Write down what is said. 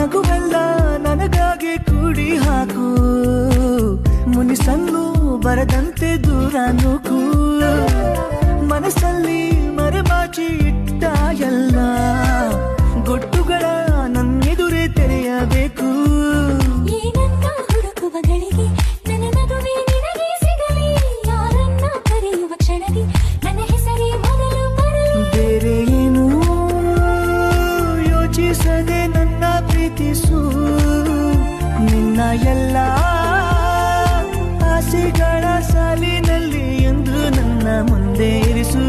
ನಗುವೆಲ್ಲ ನನಗಾಗಿ ಕೂಡಿ ಹಾಕು, ಮುನಿಸನ್ನು ಬರದಂತೆ ದೂರ ನೂಕು. ಮನಸ್ಸಲ್ಲಿ ಮರೆಮಾಚಿ ಇಟ್ಟ ಎಲ್ಲ ಗೊಟ್ಟುಗಳ ನನ್ನೆದುರೇ ತೆರೆಯಬೇಕು. ಏನನ್ನ ಹುಡುಕುವ ಗಳಿಗೆ ನನ್ನ ನಗುವೆ ನಿನಗೆ ಸಿಗಲಿ, ಯಾರನ್ನ ಕರೆಯುವ ಕ್ಷಣದಿ ನನ್ನ ಹೆಸರೇ ಮೊದಲು ಬರಲಿ. ಬೇರೆ ಏನು ಯೋಚಿಸದೆ ನನ್ನ ಪ್ರೀತಿಸು, ನಿನ್ನ ಎಲ್ಲ ಆಸೆಗಳ ಸಾಲಿನಲ್ಲಿ ಎಂದು ನನ್ನ ಮುಂದೆ ಇರಿಸು.